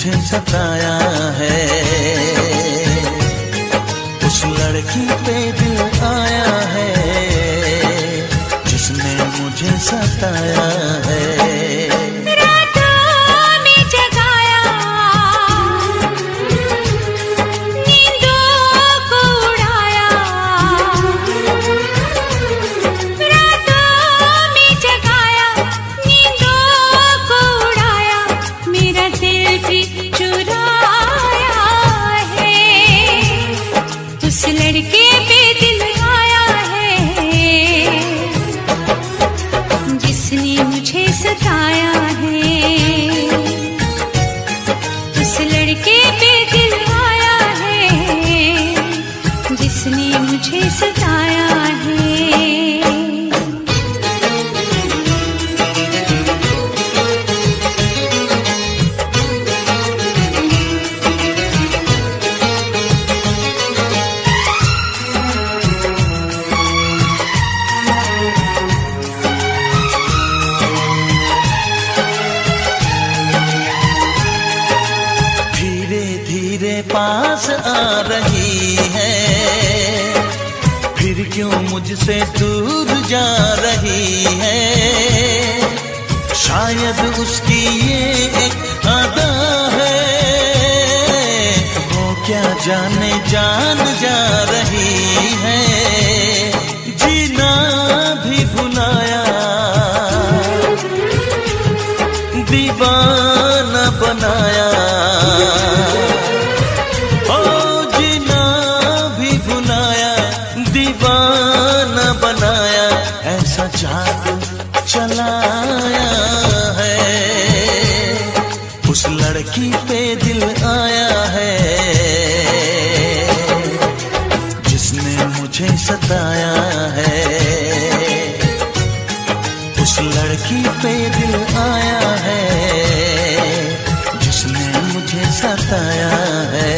मुझे सताया है, उस लड़की पे दिल आया है जिसने मुझे सताया है। पास आ रही है, फिर क्यों मुझसे दूर जा रही है। शायद उसकी ये एक अदा है, वो क्या जाने जान जा रही है। जीना भी भुलाया, दीवाना बनाया, ऐसा जादू चलाया है, उस लड़की पे दिल आया है जिसने मुझे सताया है। उस लड़की पे दिल आया है जिसने मुझे सताया है।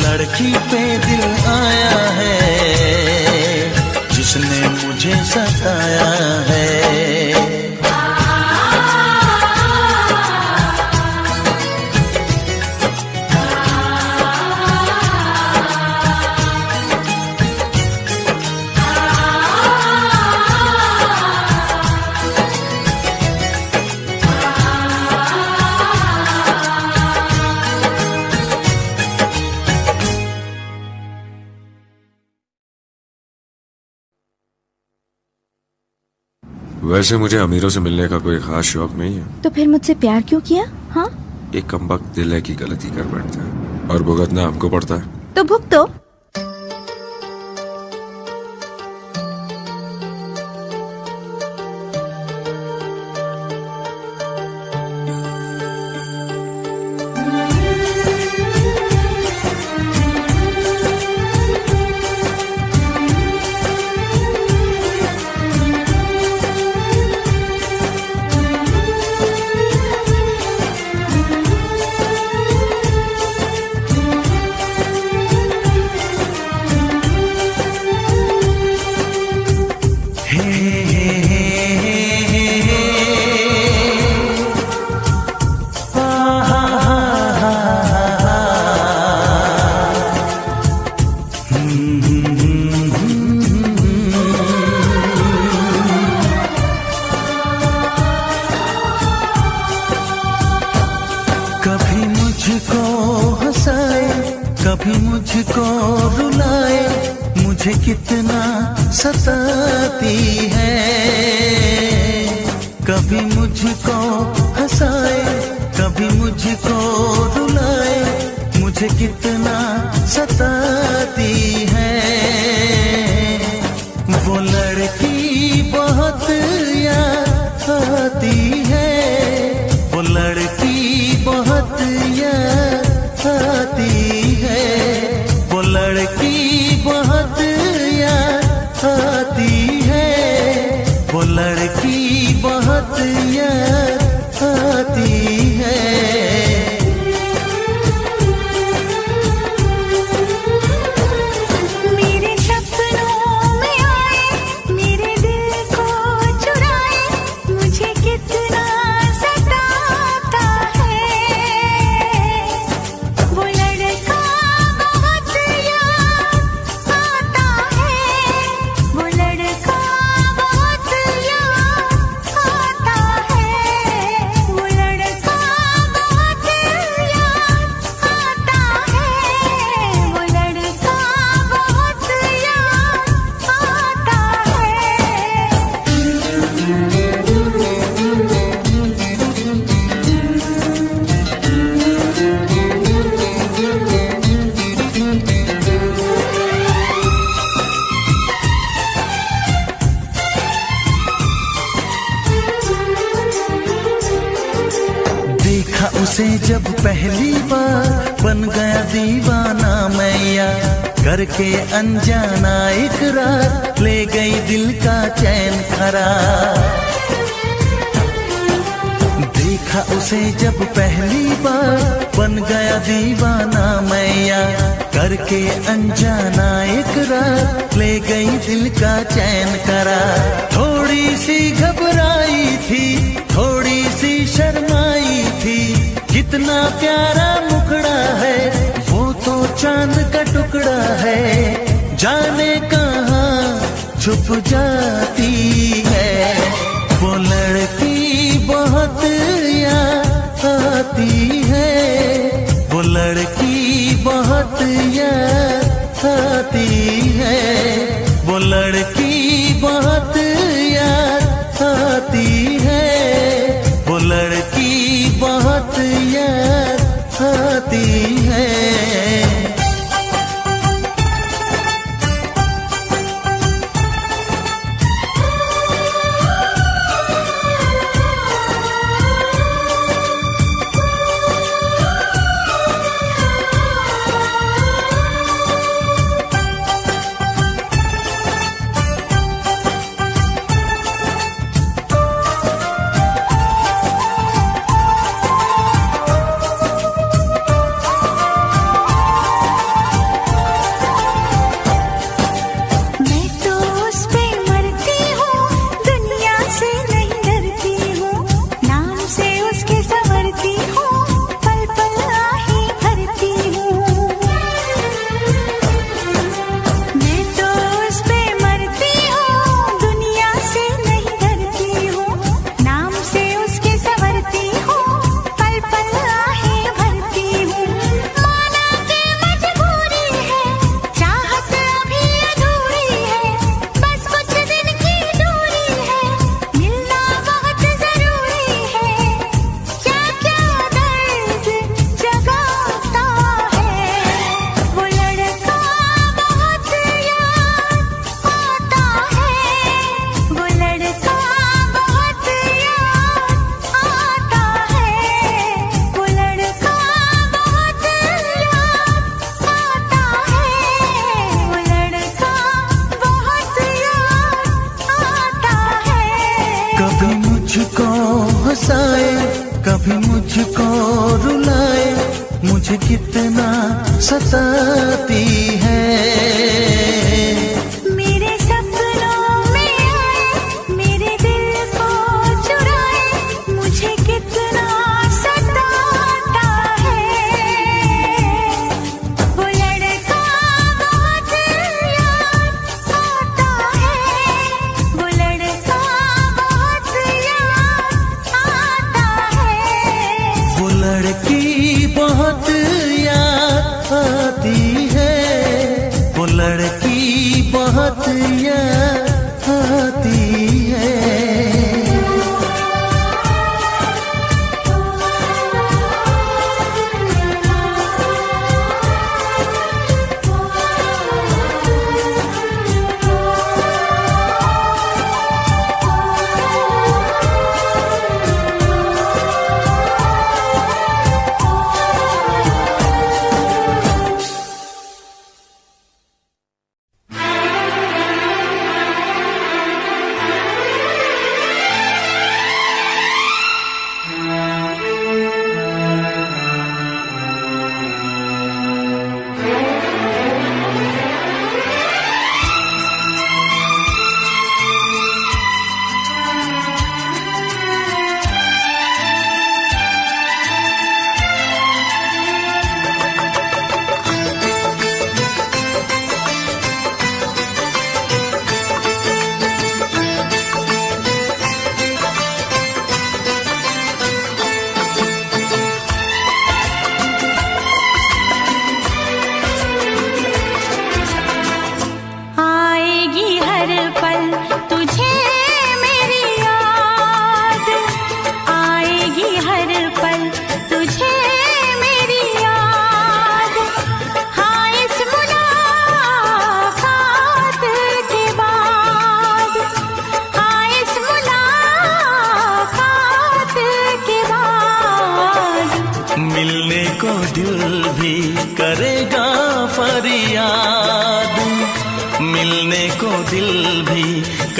लड़की पे दिल आया है जिसने मुझे सताया है। वैसे मुझे अमीरों से मिलने का कोई खास शौक नहीं है। तो फिर मुझसे प्यार क्यों किया? हाँ, एक कमबख्त दिल है की गलती कर बैठता है और भुगतना हमको पड़ता है। तो भुगतो। कभी मुझको रुलाए, मुझे कितना सताती है। कभी मुझको हंसाए, कभी मुझको रुलाए, मुझे कितना सताती है। वो लड़की बहुत याद आती है, वो लड़की बहुत याद आती है, वो लड़की बहुत याद आती है, वो लड़की बहुत याद आती है। उसे जब पहली बार बन गया दीवाना मैया, करके अनजाना इकरार ले गई दिल का चैन करार। देखा उसे जब पहली बार बन गया दीवाना मैया, करके अनजाना इकरार ले गई दिल का चैन करार। थोड़ी सी घबराई थी, थोड़ी सी शर्माई थी, कितना प्यारा मुखड़ा है, वो तो चांद का टुकड़ा है, जाने कहाँ छुप जाती है। वो लड़की बहुत याद आती है, वो लड़की बहुत याद आती है, वो लड़की बहुत याद आती है, वो लड़की बहुत याद आती है। कभी मुझको रुलाए, मुझे कितना सताती है। मेरे सपनों में आए, मेरे दिल को चुराए, मुझे कितना सताता है। वो लड़का बहुत याद आता है, वो लड़का बहुत याद आता है। वो लड़की बहुत याद आती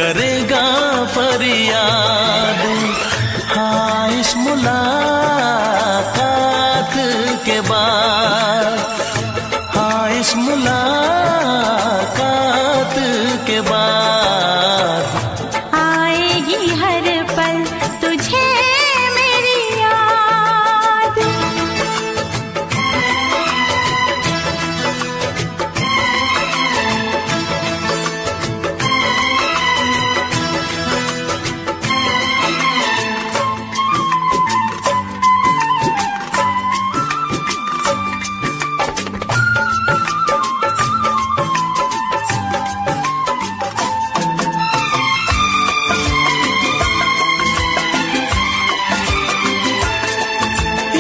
करेगा फरियाद। हाँ, इस मुलाकात के बाद, हाँ, इस मुलाकात के बाद आएगी हर पल तुझे मेरी याद।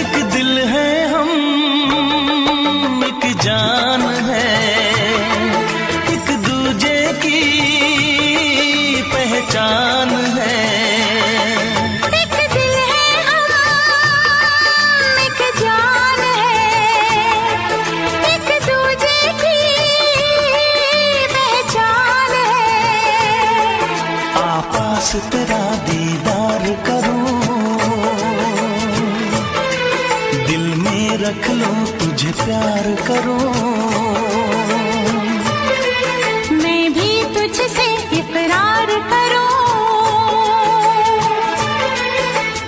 एक दिल है हम, एक जान है, एक दूजे की पहचान है। एक दिल है हम, एक जान है, एक दूजे की पहचान है। आपास तेरा दीदार करूं, दिल में रख लूं, तुझे प्यार करूं। मैं भी तुझसे इकरार करूं,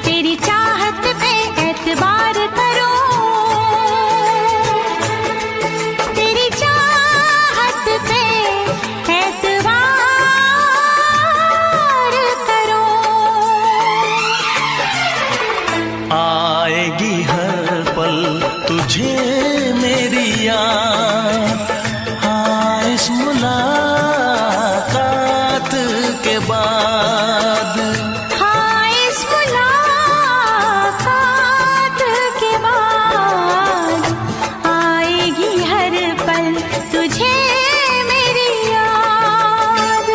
तेरी चाहत पे एतबार करूं, तेरी चाहत पे एतबार करूं। आएगी हर पल तुझे मेरी याद। हाँ, इस मुलाकात के बाद, हाँ, इस मुलाकात के बाद आएगी हर पल तुझे मेरी याद।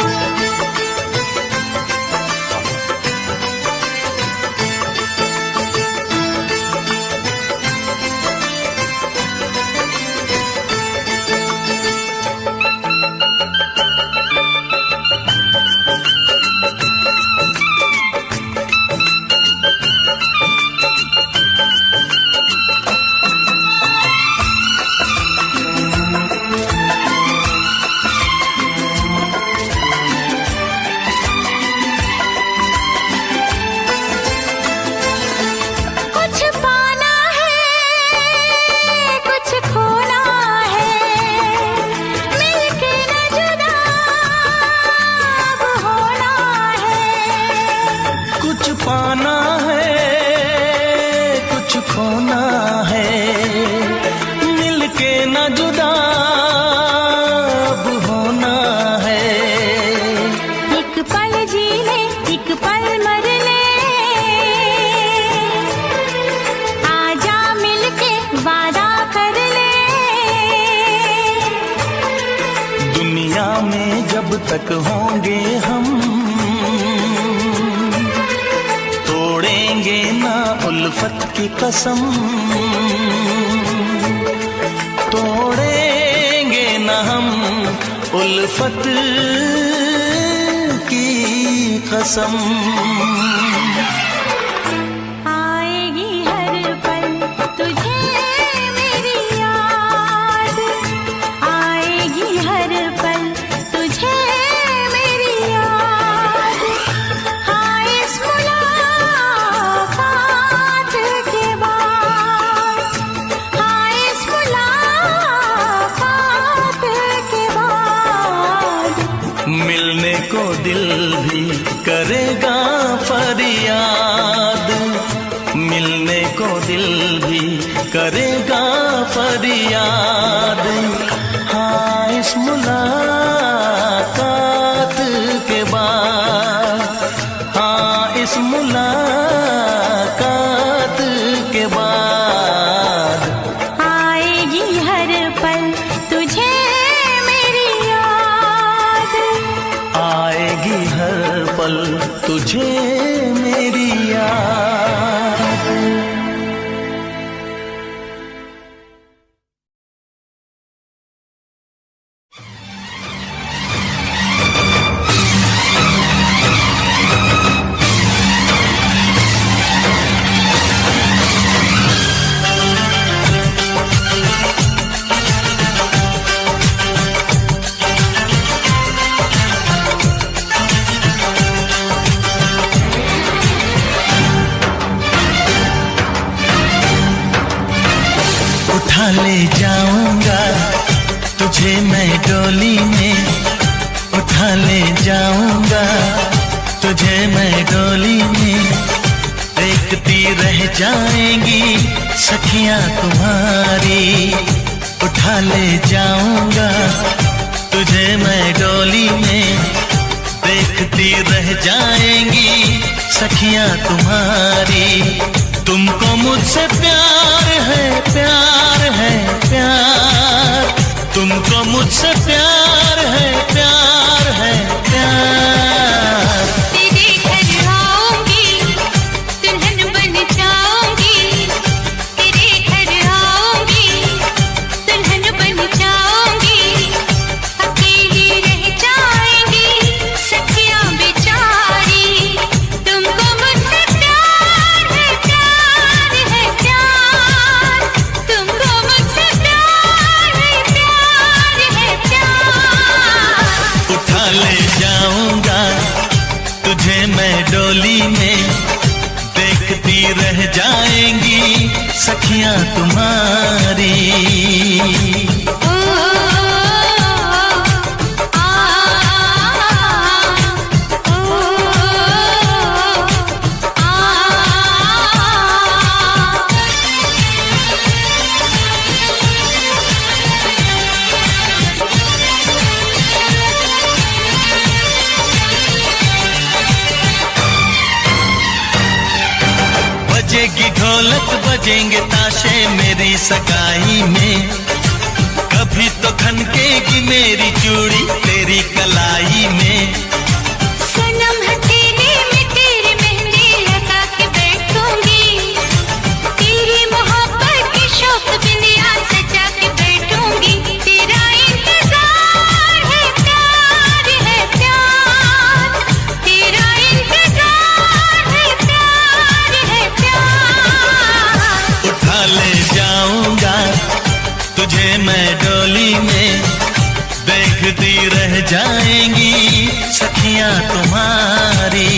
कुछ पाना है, कुछ खोना है, मिलके न जुदा अब होना है। कुछ पाना है, कुछ खोना है, मिलके न जुदा अब होना है। एक पल जी ले, एक पल मर ले, आजा मिलके वादा कर ले। दुनिया में जब तक होंगे हम, तोड़ेंगे ना उल्फत की कसम, तोड़ेंगे ना हम उल्फत की कसम। आएगी हर पल तुझे मेरी याद, आएगी हर पल तुझे मेरी याद। हाँ, इस मुलाकात के बाद, हाँ, इस मुलाकात के बाद मिलने को दिल भी करेगा फरियाद, मिलने को दिल भी करेगा फरियाद। हाँ, इस मुलाकात के बाद, हाँ, इस मुलाकात के बाद आएगी हर पल तुझे मेरी याद, आएगी हर पल तुझे मेरी याद। ले जाऊंगा तुझे मैं डोली में, उठा ले जाऊंगा तुझे मैं डोली में। देखती रह जाएंगी सखियां तुम्हारी, उठा ले जाऊंगा तुझे मैं डोली में। देखती रह जाएंगी सखियां तुम्हारी। तुमको मुझसे प्यार है, प्यार है, प्यार। तुमको मुझसे प्यार है, प्यार है, प्यार। तेरे घर आऊंगी, दुल्हन बन जाऊंगी। तेरे घर आऊंगी, दुल्हन बन जाऊंगी। अकेली रह जाएंगी सखियां बेचारी। तुमको मुझसे प्यार है, प्यार है, प्यार। तुमको मुझसे प्यार है, प्यार है, प्यार। उठा ले जाऊंगा तुझे मैं डोली में। देखती रह जाएंगी सखियां तुम्हारी। ओ आ ओ आ। बजेगी ढोलक बजेंगे ताशे मेरी सगाई में। कभी तो खनकेगी मेरी चूड़ी तेरी कलाई में। सनम हथेली में तेरी मेहंदी लगा के बैठूंगी। तेरी मोहब्बत की शौक बिंदिया सजा के बैठूंगी। तेरा इंतजार है, प्यार है, प्यार। तेरा इंतजार है, प्यार है, प्यार। उठा ले जाऊंगा तुझे मैं डोली में। देखती रह जाएंगी सखियां तुम्हारी।